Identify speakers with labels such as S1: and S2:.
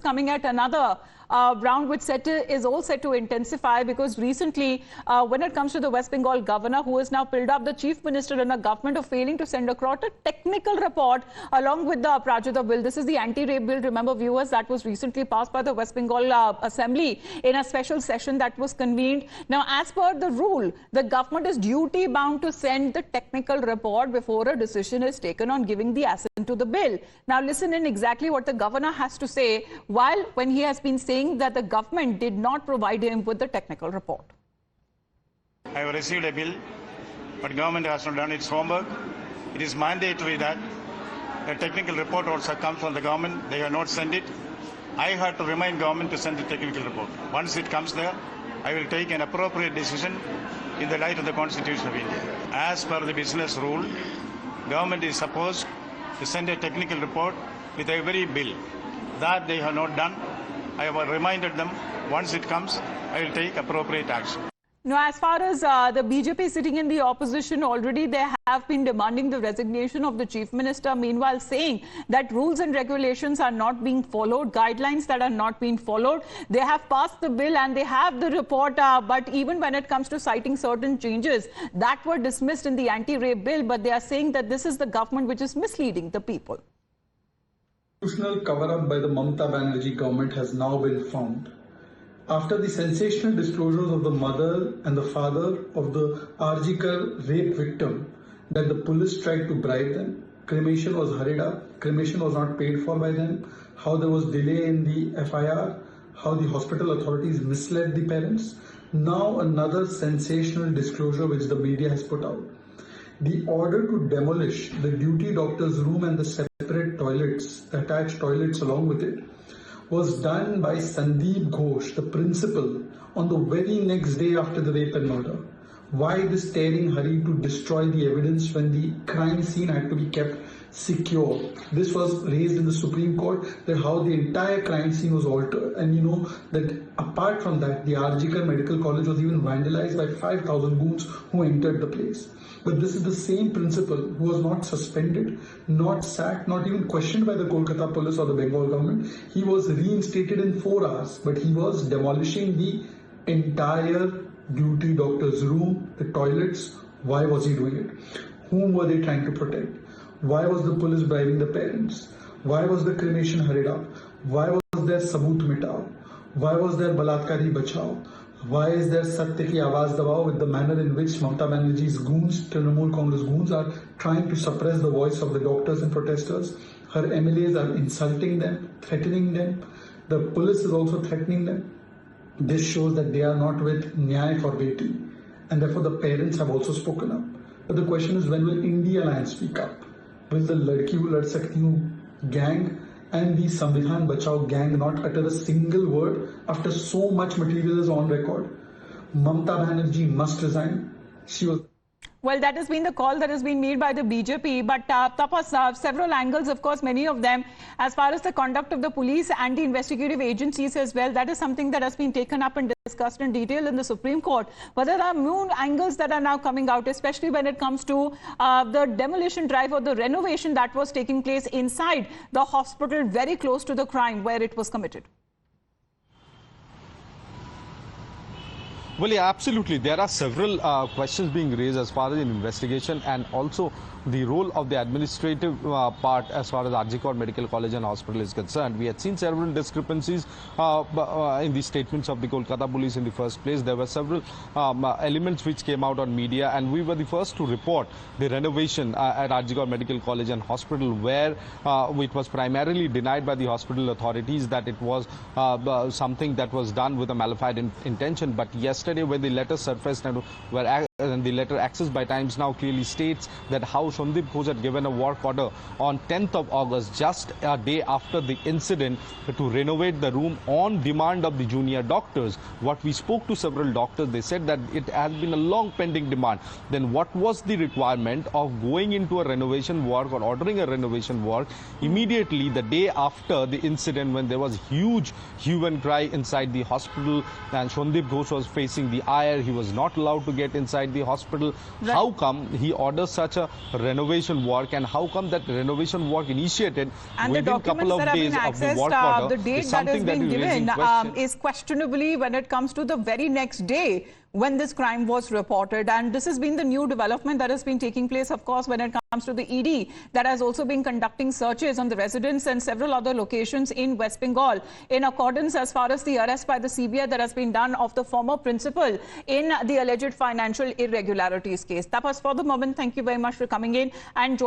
S1: coming at another round which is all set to intensify, because recently when it comes to the West Bengal governor, who has now pulled up the chief minister and a government of failing to send across a technical report along with the Aparajita Bill. This is the anti-rape bill, remember viewers, that was recently passed by the West Bengal Assembly in a special session that was convened. Now, as per the rule, the government is duty bound to send the technical report before a decision is taken on giving the assent to the bill. Now listen in exactly what the governor has to say, while when he has been saying that the government did not provide him with the technical report.
S2: I have received a bill, but government has not done its homework. It is mandatory that a technical report also comes from the government. They have not sent it. I have to remind government to send the technical report. Once it comes there, I will take an appropriate decision in the light of the Constitution of India. As per the business rule, government is supposed to send a technical report with every bill. That they have not done. I have reminded them, once it comes, I will take appropriate action.
S1: Now, as far as the BJP sitting in the opposition, already they have been demanding the resignation of the chief minister, meanwhile saying that rules and regulations are not being followed, guidelines that are not being followed. They have passed the bill and they have the report, but even when it comes to citing certain changes that were dismissed in the anti-rape bill, but they are saying that this is the government which is misleading the people.
S3: Institutional cover-up by the Mamata Banerjee government has now been found. After the sensational disclosures of the mother and the father of the Arjikar rape victim that the police tried to bribe them, cremation was hurried up, cremation was not paid for by them, how there was delay in the FIR, how the hospital authorities misled the parents. Now another sensational disclosure which the media has put out. The order to demolish the duty doctor's room and the separate toilets, attached toilets along with it, was done by Sandeep Ghosh, the principal, on the very next day after the rape and murder. Why this tearing hurry to destroy the evidence when the crime scene had to be kept secure? This was raised in the Supreme Court, that how the entire crime scene was altered. And you know that apart from that, the Arjikar Medical College was even vandalized by 5,000 goons who entered the place. But this is the same principal who was not suspended, not sacked, not even questioned by the Kolkata police or the Bengal government. He was reinstated in 4 hours, but he was demolishing the entire duty doctor's room, the toilets. Why was he doing it? Whom were they trying to protect? Why was the police bribing the parents? Why was the cremation hurried up? Why was there sabut mitao? Why was there balatkari bachao? Why is there Satya ki Awaaz Dabao, with the manner in which Mamata Banerjee's goons, Trinamool Congress goons, are trying to suppress the voice of the doctors and protesters? Her MLAs are insulting them, threatening them. The police is also threatening them. This shows that they are not with Nyay for Beti, and therefore the parents have also spoken up. But the question is, when will India Alliance speak up? Will the Ladki Hu Lad Sakti Hu gang and the Samvidhan Bachao gang not utter a single word after so much material is on record? Mamata Banerjee must resign. She was...
S1: Well, that has been the call that has been made by the BJP. But Tapas, several angles, of course, many of them, as far as the conduct of the police and the investigative agencies as well, that is something that has been taken up and discussed in detail in the Supreme Court. But there are new angles that are now coming out, especially when it comes to the demolition drive or the renovation that was taking place inside the hospital very close to the crime where it was committed.
S4: Well, yeah, absolutely. There are several questions being raised as far as an investigation and also the role of the administrative part as far as Arjikar Medical College and Hospital is concerned. We had seen several discrepancies in the statements of the Kolkata police in the first place. There were several elements which came out on media, and we were the first to report the renovation at Arjikar Medical College and Hospital, where it was primarily denied by the hospital authorities that it was something that was done with a malignant intention. But yesterday, when the letter surfaced and the letter accessed by Times Now clearly states that how Sandeep Ghosh had given a work order on 10th of August, just a day after the incident, to renovate the room on demand of the junior doctors. What we spoke to several doctors, they said that it has been a long pending demand. Then what was the requirement of going into a renovation work or ordering a renovation work immediately the day after the incident, when there was huge hue and cry inside the hospital and Sandeep Ghosh was facing facing the ire. He was not allowed to get inside the hospital.
S1: Right.
S4: How come he orders such a renovation work, and how come that renovation work initiated
S1: and
S4: within a couple of days of the work order?
S1: The date
S4: is
S1: that has
S4: something
S1: been
S4: is raising
S1: given
S4: questions.
S1: is questionably when it comes to the very next day when this crime was reported. And this has been the new development that has been taking place, of course, when it comes to the ED that has also been conducting searches on the residence and several other locations in West Bengal in accordance as far as the arrest by the CBI that has been done of the former principal in the alleged financial irregularities case. That was for the moment. Thank you very much for coming in and joining